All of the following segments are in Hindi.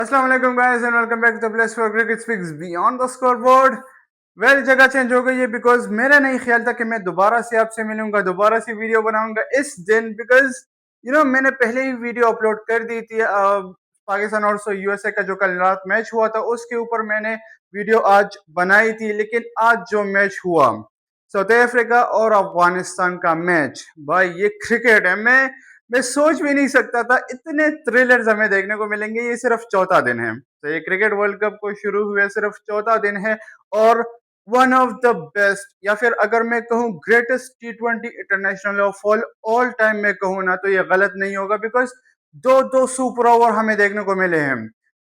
अस्सलाम वालेकुम guys and welcome back to the place for cricket speaks beyond the scoreboard. Well, जगह चेंज हो गई है बिकॉज मेरा नहीं ख्याल था कि मैं दोबारा से आपसे मिलूंगा, दोबारा से वीडियो बनाऊंगा इस दिन। बिकॉज मैंने पहले ही वीडियो अपलोड कर दी थी पाकिस्तान और यूएसए का जो कल रात मैच हुआ था उसके ऊपर मैंने वीडियो आज बनाई थी। लेकिन आज जो मैच हुआ साउथ अफ्रीका और अफगानिस्तान का मैच, भाई ये क्रिकेट है। मैं सोच भी नहीं सकता था इतने थ्रिलर्स हमें देखने को मिलेंगे। ये सिर्फ चौथा दिन है, तो ये क्रिकेट वर्ल्ड कप को शुरू हुए सिर्फ चौथा दिन है। और वन ऑफ द बेस्ट, या फिर अगर मैं कहूँ greatest T20 international of all time में कहूँ ना, तो ये गलत नहीं होगा। बिकॉज दो दो सुपर ओवर हमें देखने को मिले हैं,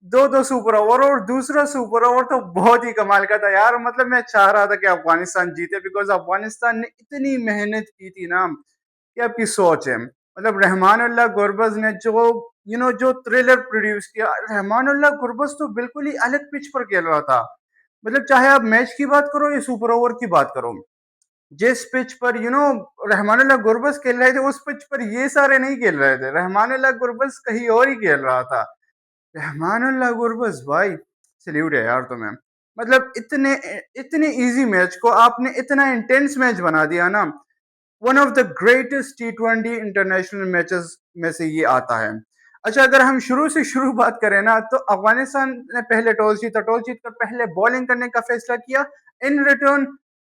दो दो सुपर ओवर। और दूसरा सुपर ओवर तो बहुत ही कमाल का था यार। मतलब मैं चाह रहा था कि अफगानिस्तान जीते, बिकॉज अफगानिस्तान ने इतनी मेहनत की थी ना। कि आपकी सोच है, मतलब रहमानुल्लाह गुरबज ने जो जो थ्रिलर प्रोड्यूस किया। रहमानुल्लाह गुरबज तो बिल्कुल ही अलग पिच पर खेल रहा था। मतलब चाहे आप मैच की बात करो या सुपर ओवर की बात करो, जिस पिच पर रहमानुल्लाह गुरबज खेल रहे थे उस पिच पर ये सारे नहीं खेल रहे थे। रहमानुल्लाह गुरबज कहीं और ही खेल रहा था। रहमानुल्लाह गुरबज भाई, सल्यूट है यार तुम्हें। मतलब इतने इतने इजी मैच को आपने इतना इंटेंस मैच बना दिया ना। One of the greatest T20 international matches में से ये आता है। अच्छा, अगर हम शुरू से शुरू बात करें ना, तो अफगानिस्तान ने पहले टॉस जीता, टॉस जीतकर पहले बॉलिंग करने का फैसला किया। इन रिटर्न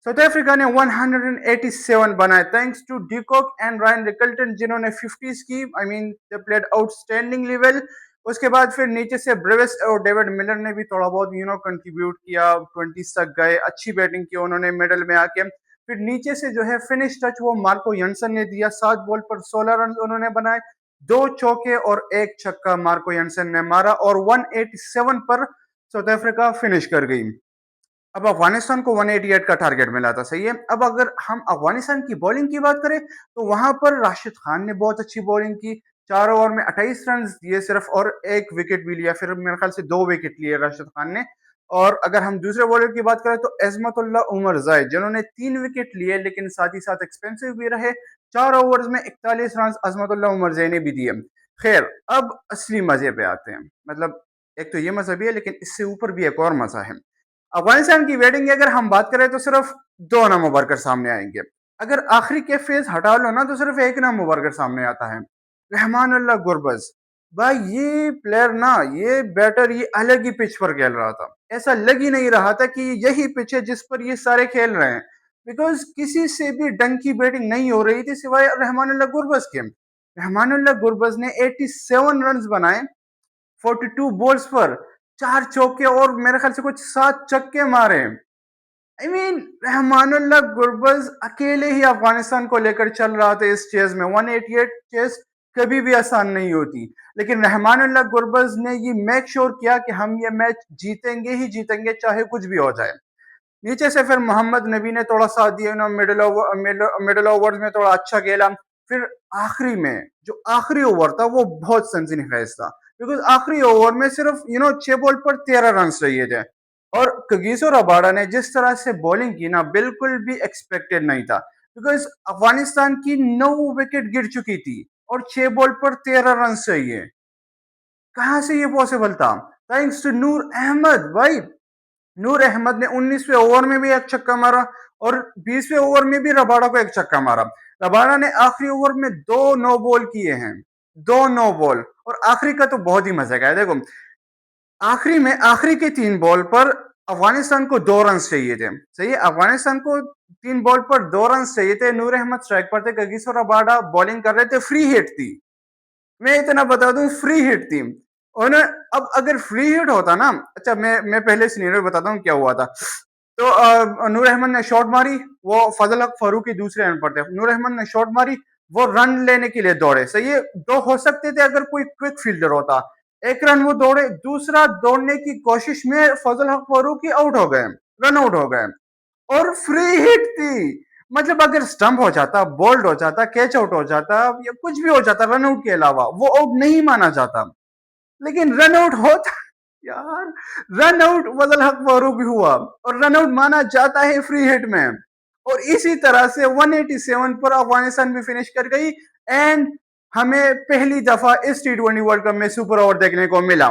साउथ अफ्रीका ने 187 बनाए, thanks to de Kock and Ryan Rickelton, जिन्होंने 50s की। I mean they played outstanding level. उसके बाद फिर नीचे से ब्रेविस और डेविड मिलर ने भी थोड़ा बहुत कंट्रीब्यूट किया, 20s तक गए, अच्छी बैटिंग की उन्होंने मिडल में आके। फिर नीचे से जो है फिनिश टच वो मार्को यंसन ने दिया, 7 बॉल पर 16 रन उन्होंने बनाए, 2 चौके और 1 छक्का मार्को यंसन ने मारा, और 187 पर साउथ अफ्रीका फिनिश कर गई। अब अफगानिस्तान को 188 का टारगेट मिला था, सही है। अब अगर हम अफगानिस्तान की बॉलिंग की बात करें, तो वहां पर राशिद खान ने बहुत अच्छी बॉलिंग की, 4 ओवर में 28 रन दिए सिर्फ, और 1 विकेट भी लिया। फिर मेरे ख्याल से 2 विकेट लिए राशिद खान ने। और अगर हम दूसरे बॉलर की बात करें, तो अजमतुल्लाह उमर जायद, जिन्होंने 3 विकेट लिए लेकिन साथ ही साथ एक्सपेंसिव भी रहे। 4 ओवर्स में 41 रन अजमतुल्लाह उमर जायद ने भी दिए। खैर, अब असली मजे पे आते हैं। मतलब एक तो ये मजा भी है, लेकिन इससे ऊपर भी एक और मजा है। अफगानिस्तान की बैटिंग की अगर हम बात करें, तो सिर्फ 2 नाम उभर कर सामने आएंगे। अगर आखिरी के फेज हटा लो ना, तो सिर्फ एक नाम उभर कर सामने आता है, रहमानुल्लाह गुरबज। भाई ये प्लेयर ना, ये बैटर, ये अलग ही पिच पर खेल रहा था। ऐसा लग ही नहीं रहा था कि यही पिच है जिस पर ये सारे खेल रहे हैं। बिकॉज किसी से भी ढंग की बैटिंग नहीं हो रही थी सिवाय रहमानुल्लाह गुरबज के। रहमानुल्लाह गुरबज ने 87 रन बनाए 42 बॉल्स पर, 4 चौके और मेरे ख्याल से कुछ 7 छक्के मारे। आई मीन रहमानुल्लाह गुरबज अकेले ही अफगानिस्तान को लेकर चल रहा था इस चेज में। 188 चेज कभी भी आसान नहीं होती, लेकिन रहमानुल्लाह गुरबज ने ये मेक श्योर किया कि हम ये मैच जीतेंगे ही जीतेंगे, चाहे कुछ भी हो जाए। नीचे से फिर मोहम्मद नबी ने थोड़ा साथ दिया, मिडिल ओवर्स में थोड़ा अच्छा खेला। फिर आखिरी में जो आखिरी ओवर था वो बहुत सनसनीखेज था, बिकॉज आखिरी ओवर में सिर्फ 6 बॉल पर 13 रन चाहिए थे। और कगिसो रबाडा ने जिस तरह से बॉलिंग की ना, बिल्कुल भी एक्सपेक्टेड नहीं था। बिकॉज अफगानिस्तान की 9 विकेट गिर चुकी थी और 6 बॉल पर 13 रन चाहिए। कहां से ये पॉसिबल था? थैंक्स टू नूर अहमद भाई। नूर अहमद ने 19वें ओवर में भी 1 छक्का मारा, और 20वें ओवर में भी रबाड़ा को 1 छक्का मारा। रबाड़ा ने आखिरी ओवर में 2 नो बॉल किए हैं, 2 नो बॉल। और आखिरी का तो बहुत ही मजा है। देखो, आखिरी में आखिरी के 3 बॉल पर अफगानिस्तान को 2 रन चाहिए थे, सही है। अफगानिस्तान को 3 बॉल पर 2 रन चाहिए थे। नूर अहमद स्ट्राइक पर थे, कगिसो रबाडा बॉलिंग कर रहे थे, फ्री हिट थी। मैं इतना बता दूं, फ्री हिट थी। और अब अगर फ्री हिट होता ना, अच्छा मैं पहले सिनेरियो बताता हूँ क्या हुआ था। तो नूर अहमद ने शॉट मारी, वो फजल हक फारूकी दूसरे एंड पर थे। नूर अहमद ने शॉट मारी, वो रन लेने के लिए दौड़े, सही है। 2 हो सकते थे अगर कोई क्विक फील्डर होता। 1 रन वो दौड़े, दूसरा दौड़ने की कोशिश में फजल हक फारूकी आउट हो गए, रन आउट हो गए। और फ्री हिट थी। मतलब अगर स्टंप हो जाता, बोल्ड हो जाता, कैच आउट हो जाता, या कुछ भी हो जाता रन आउट के अलावा, वो आउट नहीं माना जाता। लेकिन रन आउट होता यार, रन आउट फजल हक फारूक हुआ, और रन आउट माना जाता है फ्री हिट में। और इसी तरह से 187 पर अफगानिस्तान भी फिनिश कर गई। एंड हमें पहली दफा इस T20 वर्ल्ड कप में सुपर ओवर देखने को मिला।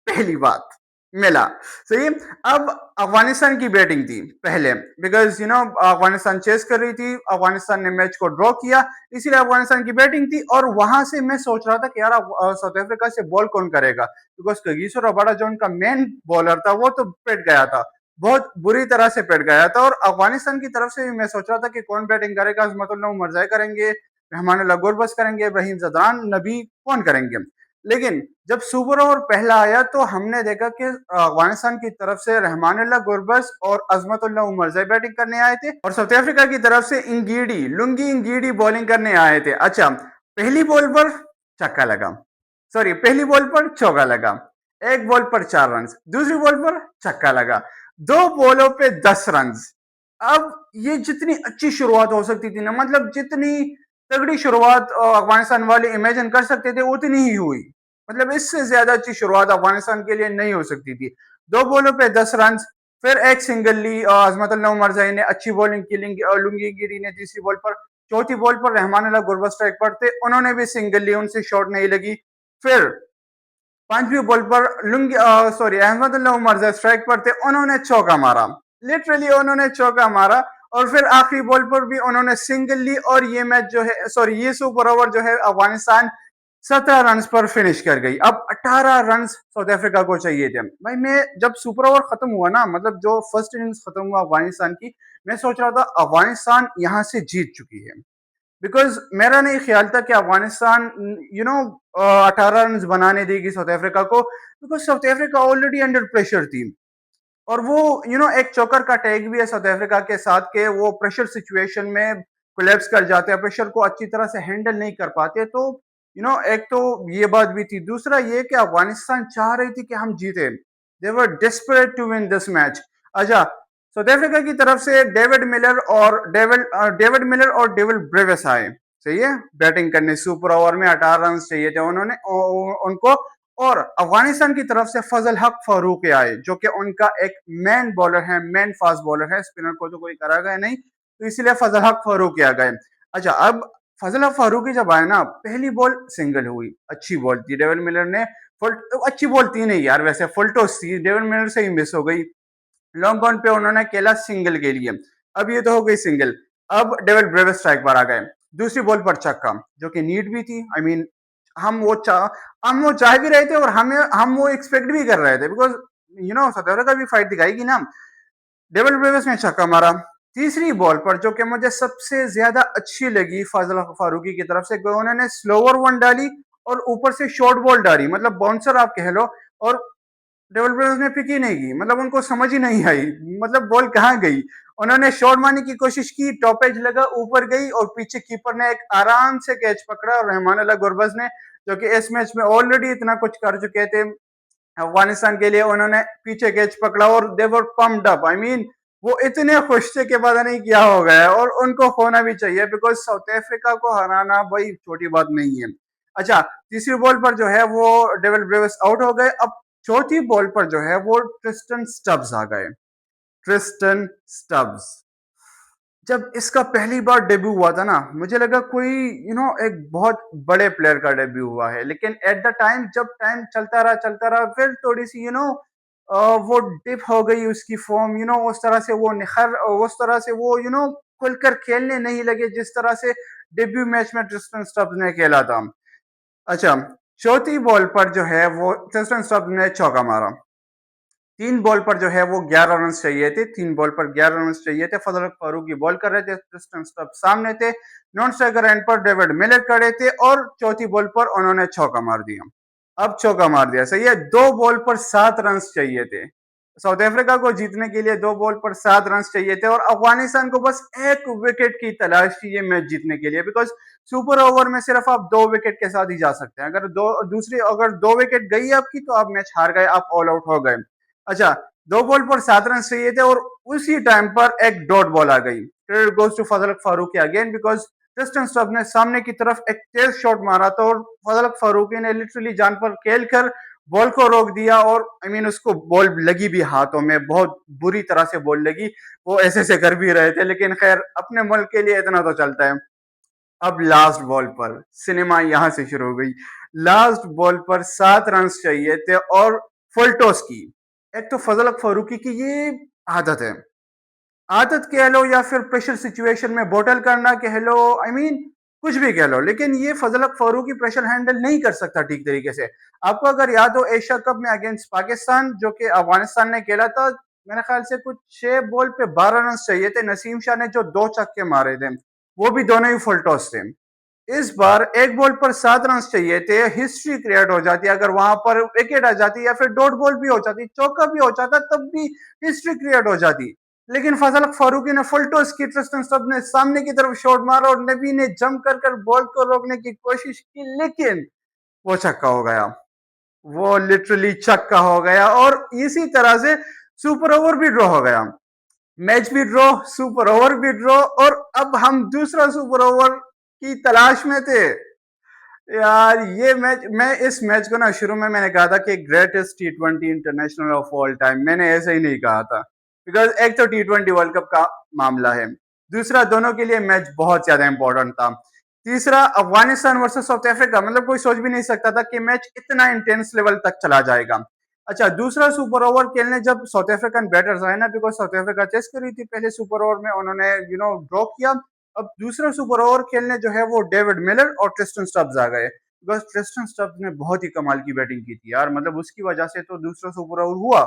पहली बात मिला। सही। अब अफगानिस्तान की बैटिंग थी पहले, बिकॉज अफगानिस्तान चेस कर रही थी, अफगानिस्तान ने मैच को ड्रॉ किया, इसीलिए अफगानिस्तान की बैटिंग थी। और वहां से मैं सोच रहा था कि यार साउथ अफ्रीका से बॉल कौन करेगा, बिकॉज कगिसो रबाडा जो उनका मेन बॉलर था वो तो पिट गया था, बहुत बुरी तरह से पिट गया था। और अफगानिस्तान की तरफ से भी मैं सोच रहा था कि कौन बैटिंग करेगा, अजमतुल्लाह उमरजाई करेंगे, रहमान गुरबस करेंगे, इब्राहिम जदरान, नबी कौन करेंगे। लेकिन जब सुपर ओवर पहला आया तो हमने देखा कि अफगानिस्तान की तरफ से रहमानुल्लाह गुरबस और अजमतुल्लाह उमरजाई बैटिंग करने आए थे, और साउथ अफ्रीका की तरफ से इंगीडी लुंगी इंगीडी बॉलिंग करने आए थे। अच्छा, पहली बॉल पर छक्का लगा, सॉरी पहली बॉल पर चौका लगा, एक बॉल पर 4 रन, दूसरी बॉल पर छक्का लगा, 2 बॉलों पे 10 रन। अब ये जितनी अच्छी शुरुआत हो सकती थी ना, मतलब जितनी तगड़ी शुरुआत अफगानिस्तान वाले इमेजिन कर सकते थे उतनी ही हुई। मतलब इससे ज्यादा अच्छी शुरुआत अफगानिस्तान के लिए नहीं हो सकती थी। 2 बॉलों पे 10 रन, फिर एक सिंगल ली अजमतुल्लाह उमरजाई ने, अच्छी बॉलिंग की लुंगी गिरी ने तीसरी बॉल पर। चौथी बॉल पर रहमानुल्लाह गुरबत स्ट्राइक पर थे, उन्होंने भी सिंगल ली, उनसे शॉट नहीं लगी। फिर पांचवी बॉल पर सॉरी अहमदुल्लाह उमरजाई स्ट्राइक पर थे, उन्होंने चौका मारा, लिटरली उन्होंने चौका मारा। और फिर आखिरी बॉल पर भी उन्होंने सिंगल ली, और ये मैच जो है, सॉरी ये सुपर ओवर जो है अफगानिस्तान 17 रन पर फिनिश कर गई। अब 18 रन साउथ अफ्रीका को चाहिए थे। भाई मैं जब सुपर ओवर खत्म हुआ ना, मतलब जो फर्स्ट इनिंग्स खत्म हुआ अफगानिस्तान की, मैं सोच रहा था अफगानिस्तान यहां से जीत चुकी है, बिकॉज मेरा नहीं ख्याल था कि अफगानिस्तान 18 रन बनाने देगी साउथ अफ्रीका को, because south Africa already under pressure थी। और वो एक चौकर का टैग भी है साउथ अफ्रीका के साथ के, वो प्रेशर सिचुएशन में कोलैप्स कर जाते हैं, प्रेशर को अच्छी तरह से हैंडल नहीं कर पाते। तो एक तो ये बात भी थी, दूसरा ये कि अफगानिस्तान चाह रही थी कि हम जीते, they were desperate to win this match. अच्छा, साउथ अफ्रीका की तरफ से डेविड मिलर और डेविड ब्रेविस आए, सही है, बैटिंग करने। सुपर ओवर में 18 रन चाहिए थे उन्होंने उनको। और अफगानिस्तान की तरफ से फजल हक फारूक आए, जो कि उनका एक मैन बॉलर है, मैन फास्ट बॉलर है, स्पिनर को तो कोई करागा नहीं, तो इसलिए फजल हक फारूक आ गए। अच्छा, अब फजल हक फारूकी जब आए ना, पहली बॉल सिंगल हुई, अच्छी बॉल थी, डेविड मिलर ने फुल, अच्छी बॉल थी नहीं यार, वैसे फुल टॉस थी, डेविड मिलर से ही मिस हो गई। लॉन्ग ऑन पे उन्होंने खेला सिंगल के लिए, अब ये तो हो गई सिंगल। अब डेविड ब्रेविस स्ट्राइक पर आ गए, दूसरी बॉल पर छक्का, जो कि नीड भी थी। आई मीन हम वो चाह भी रहे थे, और हम वो एक्सपेक्ट भी कर रहे थे, बिकॉज साउथ अफ्रीका भी फाइट दिखाएगी ना। डेविड ब्रेविस ने छक्का मारा। तीसरी बॉल पर, जो कि मुझे सबसे ज्यादा अच्छी लगी फाजिल फारूकी की तरफ से, उन्होंने स्लोवर वन डाली और ऊपर से शॉर्ट बॉल डाली, मतलब बाउंसर आप कह लो। और डेविड ब्रेविस ने पिक ही नहीं की, मतलब उनको समझ ही नहीं आई, मतलब बॉल कहाँ गई। उन्होंने शॉट मारने की कोशिश की, टॉप एज लगा, ऊपर गई, और पीछे कीपर ने एक आराम से कैच पकड़ा, और रहमानुल्लाह गुरबस ने, जो कि इस मैच में ऑलरेडी इतना कुछ कर चुके थे अफगानिस्तान के लिए, उन्होंने पीछे कैच पकड़ा और दे वर पम्प्ड अप। आई मीन वो इतने खुश थे कि पता नहीं क्या हो गया, और उनको होना भी चाहिए, बिकॉज साउथ अफ्रीका को हराना भाई छोटी बात नहीं है। अच्छा, तीसरी बॉल पर जो है वो डेविड ब्रेविस आउट हो गए। अब चौथी बॉल पर जो है वो ट्रिस्टन स्टब्स आ गए, ट्रिस्टन स्टब्स। जब इसका पहली बार डेब्यू हुआ था ना, मुझे लगा कोई एक बहुत बड़े प्लेयर का डेब्यू हुआ है, लेकिन एट द टाइम, जब टाइम चलता रहा, फिर थोड़ी सी वो डिप हो गई उसकी फॉर्म, उस तरह से वो उस तरह से वो खुलकर खेलने नहीं लगे, जिस तरह से डेब्यू मैच में ट्रिस्टन स्टब्स ने खेला था। अच्छा, चौथी बॉल पर जो है वो ट्रिस्टन स्टब्स ने चौका मारा। 3 बॉल पर जो है वो 11 रन चाहिए थे, 3 बॉल पर 11 रन चाहिए थे। फजल फारूकी बॉल कर रहे थे, ट्रिस्टन स्टब्स सामने थे, नॉन स्ट्राइकर एंड पर डेविड मिलर खड़े थे, और चौथी बॉल पर उन्होंने चौका मार दिया। अब चौका मार दिया, सही है। 2 बॉल पर 7 रन चाहिए थे साउथ अफ्रीका को जीतने के लिए, 2 बॉल पर 7 रन चाहिए थे, और अफगानिस्तान को बस एक विकेट की तलाश थी ये मैच जीतने के लिए, बिकॉज सुपर ओवर में सिर्फ आप 2 विकेट के साथ ही जा सकते हैं। अगर 2 विकेट गई आपकी, तो आप मैच हार गए, आप ऑल आउट हो गए। अच्छा, 2 बॉल पर 7 रन चाहिए थे, और उसी टाइम पर एक डॉट बॉल आ गई। Credit goes to Fazal Farooqi again, because Tristan Stubbs ने सामने की तरफ एक तेज शॉट मारा था, और फजल फारूकी ने लिटरली जान पर खेल कर बॉल को रोक दिया। और आई मीन उसको बॉल लगी भी हाथों में, बहुत बुरी तरह से बॉल लगी, वो ऐसे ऐसे कर भी रहे थे, लेकिन खैर अपने मुल्क के लिए इतना तो चलता है। अब लास्ट बॉल पर सिनेमा यहां से शुरू हो गई। लास्ट बॉल पर 7 रन चाहिए थे, और फुल टॉस की। एक तो फजल हक फारूकी की ये आदत है, आदत कह लो या फिर प्रेशर सिचुएशन में बोटल करना कह लो, आई मीन कुछ भी कह लो, लेकिन ये फजल हक फारूकी प्रेशर हैंडल नहीं कर सकता ठीक तरीके से। आपको अगर याद हो एशिया कप में अगेंस्ट पाकिस्तान जो कि अफगानिस्तान ने खेला था, मेरे ख्याल से कुछ 6 बॉल पे 12 रन चाहिए थे, नसीम शाह ने जो 2 छक्के मारे थे वो भी दोनों ही फुल टॉस थे। इस बार एक बॉल पर 7 रन चाहिए थे, हिस्ट्री क्रिएट हो जाती अगर वहां पर विकेट आ जाती या फिर डॉट बॉल भी हो जाती, चौका भी हो जाता, तब भी हिस्ट्री क्रिएट हो जाती। लेकिन फजल हक फारूकी ने फुल टॉस की, ट्रिस्टन स्टब्स ने सामने की तरफ शॉट मारा और नबी ने जंप कर बॉल को रोकने की कोशिश की, लेकिन वो छक्का हो गया, वो लिटरली छक्का हो गया। और इसी तरह से सुपर ओवर भी ड्रॉ हो गया, मैच भी ड्रॉ, सुपर ओवर भी ड्रॉ, और अब हम दूसरा सुपर ओवर की तलाश में थे। यार ये मैच, मैं इस मैच को ना शुरू में मैंने कहा था कि greatest T20 international of all time, मैंने ऐसे ही नहीं कहा था, बिकॉज एक तो T20 वर्ल्ड कप का मामला है, दूसरा दोनों के लिए मैच बहुत ज्यादा इंपॉर्टेंट था, तीसरा अफगानिस्तान वर्सेस साउथ अफ्रीका, मतलब कोई सोच भी नहीं सकता था कि मैच इतना इंटेंस लेवल तक चला जाएगा। अच्छा, दूसरा सुपर ओवर खेलने जब साउथ अफ्रीकन बैटर्स आए ना, बिकॉज साउथ अफ्रीका चेस करी थी पहले सुपर ओवर में, उन्होंने ड्रॉ किया। अब दूसरा सुपर ओवर खेलने जो है वो डेविड मिलर और ट्रिस्टन स्टब्स आ गए, बिकॉज ट्रिस्टन स्टब्स ने बहुत ही कमाल की बैटिंग की थी यार, मतलब उसकी वजह से तो दूसरा सुपर ओवर हुआ।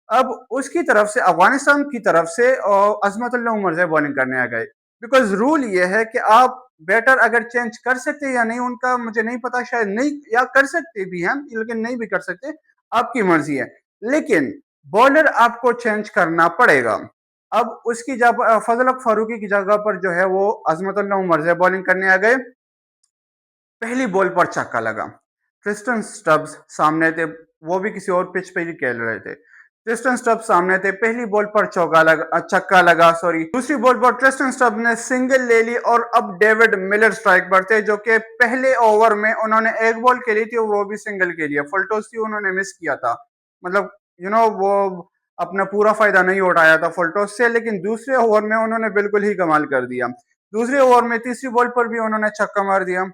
अब उसकी तरफ से, अफगानिस्तान की तरफ से अजमतुल्लाह उमर से बॉलिंग करने आ गए, बिकॉज रूल ये है कि आप बैटर अगर चेंज कर सकते हैं या नहीं उनका मुझे नहीं पता, शायद नहीं, या कर सकते भी हैं लेकिन नहीं भी कर सकते, आपकी मर्जी है, लेकिन बॉलर आपको चेंज करना पड़ेगा। अब उसकी जगह फजल हक फारूकी की जगह पर जो है वो अजमतुल्लाह उमर से बॉलिंग करने आ गए। पहली बॉल पर छक्का लगा, ट्रिस्टन स्टब्स सामने थे, वो भी किसी और पिच पे ही खेल रहे थे, ट्रिस्टन स्टब्स सामने थे, पहली बॉल पर छक्का लगा, सॉरी, दूसरी बॉल पर ट्रिस्टन स्टब्स ने सिंगल ले ली और अब डेविड मिलर स्ट्राइक पर थे, जो कि पहले ओवर में उन्होंने एक बॉल खेली थी और वो भी सिंगल के लिए, फुल टॉस थी, उन्होंने मिस किया था, मतलब वो अपना पूरा फायदा नहीं उठाया था फुल टॉस से, लेकिन दूसरे ओवर में उन्होंने बिल्कुल ही कमाल कर दिया। दूसरे ओवर में तीसरी बॉल पर भी उन्होंने छक्का मार दिया,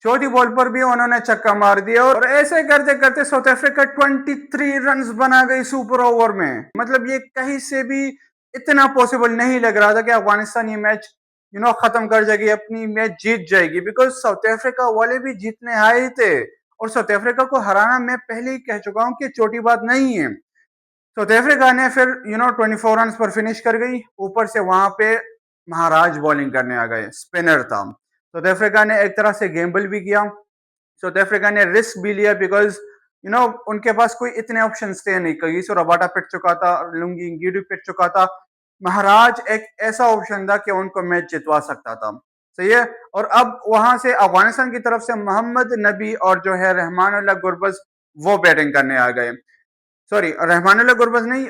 चौथी बॉल पर भी उन्होंने छक्का मार दिया, और ऐसे करते करते साउथ अफ्रीका 23 रन्स बना गई सुपर ओवर में। मतलब ये कहीं से भी इतना पॉसिबल नहीं लग रहा था कि अफगानिस्तान ये मैच खत्म कर जाएगी, अपनी मैच जीत जाएगी, बिकॉज साउथ अफ्रीका वाले भी जीतने आए थे, और साउथ अफ्रीका को हराना मैं पहले ही कह चुका हूं कि छोटी बात नहीं है। साउथ अफ्रीका ने फिर 24 रन पर फिनिश कर गई, ऊपर से वहां पे महाराज बॉलिंग करने आ गए, स्पिनर था। साउथ अफ्रीका ने एक तरह से गेम्बल भी किया, साउथ अफ्रीका ने रिस्क भी लिया, बिकॉज उनके पास कोई इतने ऑप्शन थे नहीं, कगिसो रबाडा पिट चुका था, लुंगी इंगिडू पिट चुका था, महाराज एक ऐसा ऑप्शन था कि उनको मैच जितवा सकता था, सही है। और अब वहां से अफगानिस्तान की तरफ से मोहम्मद नबी और जो है रहमानुल्लाह गुरबज वो बैटिंग करने आ गए, सॉरी रहमानुल्लाह गुरबज नहीं,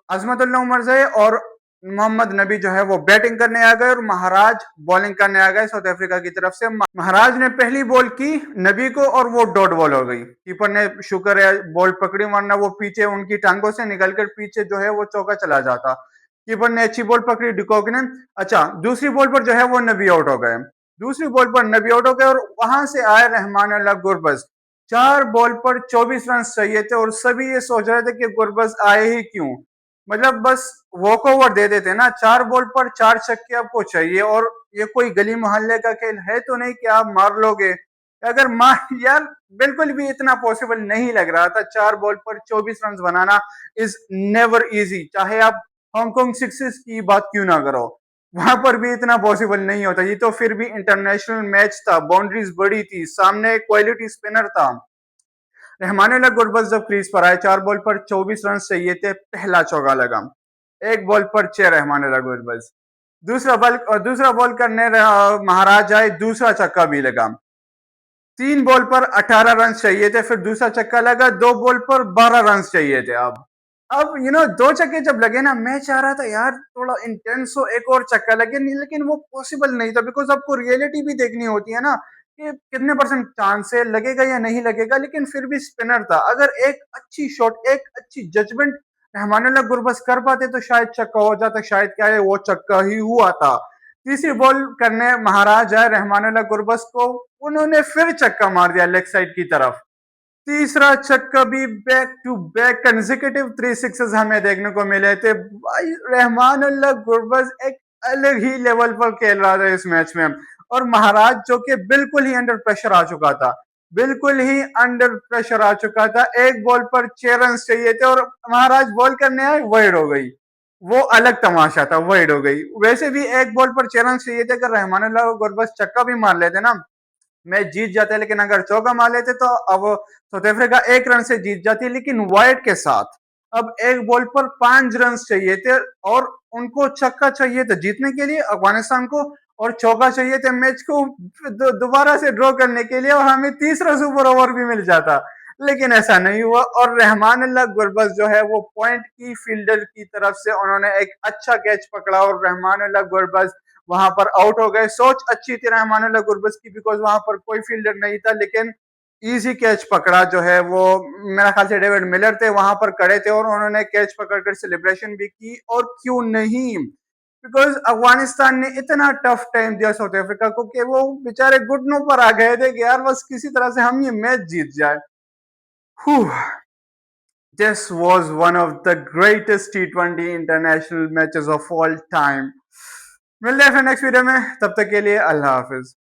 अजमतुल्लाह उमरज़ई और मोहम्मद नबी जो है वो बैटिंग करने आ गए और महाराज बॉलिंग करने आ गए साउथ अफ्रीका की तरफ से। महाराज ने पहली बॉल की नबी को और वो डॉट बॉल हो गई, कीपर ने शुक्र है बॉल पकड़ी, वरना वो पीछे उनकी टांगों से निकलकर पीछे जो है वो चौका चला जाता। कीपर ने अच्छी बॉल पकड़ी, डिकॉक ने। अच्छा, दूसरी बॉल पर जो है वो नबी आउट हो गए, दूसरी बॉल पर नबी आउट हो गए, और वहां से आए रहमानुल्लाह गुरबज। 4 बॉल पर 24 रन चाहिए थे और सभी ये सोच रहे थे कि गुरबज आए ही क्यों, मतलब बस वॉक ओवर दे देते ना, 4 बॉल पर 4 छक्के आपको चाहिए, और ये कोई गली मोहल्ले का खेल है तो नहीं कि आप मार लोगे, अगर मार यार बिल्कुल भी इतना पॉसिबल नहीं लग रहा था। 4 बॉल पर 24 run banana is never easy, चाहे आप हांगकांग सिक्सेस की बात क्यों ना करो, वहां पर भी इतना पॉसिबल नहीं होता। ये तो फिर भी इंटरनेशनल मैच था, बाउंड्रीज बड़ी थी, सामने क्वालिटी स्पिनर था। रहमानुल्लाह गुरबज जब क्रीज पर आए, 4 बॉल पर 24 रन चाहिए थे, पहला चौका लगा, एक बॉल पर 6 रहमानुल्लाह गुरबज। दूसरा बॉल करने महाराज आए, दूसरा छक्का भी लगा। 3 बॉल पर 18 रन चाहिए थे, फिर दूसरा छक्का लगा, 2 बॉल पर 12 रन चाहिए थे। अब 2 छक्के जब लगे ना, मैं चाह रहा था यार थोड़ा इंटेंस हो, एक और छक्का लगे नहीं, लेकिन वो पॉसिबल नहीं था, बिकॉज आपको रियलिटी भी देखनी होती है ना कि कितने परसेंट चांस है, लगेगा या नहीं लगेगा। लेकिन फिर भी स्पिनर था, अगर एक अच्छी शॉट, एक अच्छी जजमेंट रहमानुल्लाह गुरबज कर पाते तो शायद छक्का हो जाता, शायद क्या है वो छक्का ही हुआ था। तीसरी बॉल करने महाराज आए रहमानुल्लाह गुरबज को, उन्होंने फिर छक्का मार दिया लेग साइड की तरफ, तीसरा छक्का भी back to back consecutive 3 sixes हमें देखने को मिले थे। भाई रहमानुल्लाह गुरबज एक अलग ही लेवल पर खेल रहा था इस मैच में, और महाराज जो कि बिल्कुल ही अंडर प्रेशर आ चुका था, बिल्कुल ही अंडर प्रेशर आ चुका था। एक बॉल पर 6 रन चाहिए थे और महाराज बॉल करने आए, वाइड हो गई। वो अलग तमाशा था, वाइड हो गई। वैसे भी एक बॉल पर 6 रन चाहिए थे, अगर रहमानुल्लाह गुरबज छक्का भी मार लेते ना मैच जीत जाते, लेकिन अगर चौका मार लेते तो अब साउथ अफ्रीका 1 रन से जीत जाती, लेकिन वाइड के साथ अब एक बॉल पर 5 रन चाहिए थे और उनको छक्का चाहिए था जीतने के लिए अफगानिस्तान को, और चौका चाहिए थे मैच को दोबारा से ड्रॉ करने के लिए, और हमें तीसरा सुपर ओवर भी मिल जाता, लेकिन ऐसा नहीं हुआ। और रहमानुल्लाह गुरबज जो है वो पॉइंट की फील्डर की तरफ से उन्होंने एक अच्छा कैच पकड़ा और रहमानुल्लाह गुरबज वहां पर आउट हो गए। सोच अच्छी थी रहमानुल्लाह गुरबज की, बिकॉज वहां पर कोई फील्डर नहीं था, लेकिन इजी कैच पकड़ा जो है वो मेरा ख्याल से डेविड मिलर थे वहां पर खड़े थे, और उन्होंने कैच पकड़कर सेलिब्रेशन भी की। और क्यों नहीं, बिकॉज अफगानिस्तान ने इतना टफ टाइम दिया साउथ अफ्रीका को कि वो बेचारे घुटनों पर आ गए थे कि यार बस किसी तरह से हम ये मैच जीत जाए। This was one of the greatest T20 international matches of all time. मिलते हैं फिर नेक्स्ट वीडियो में, तब तक के लिए अल्लाह हाफिज।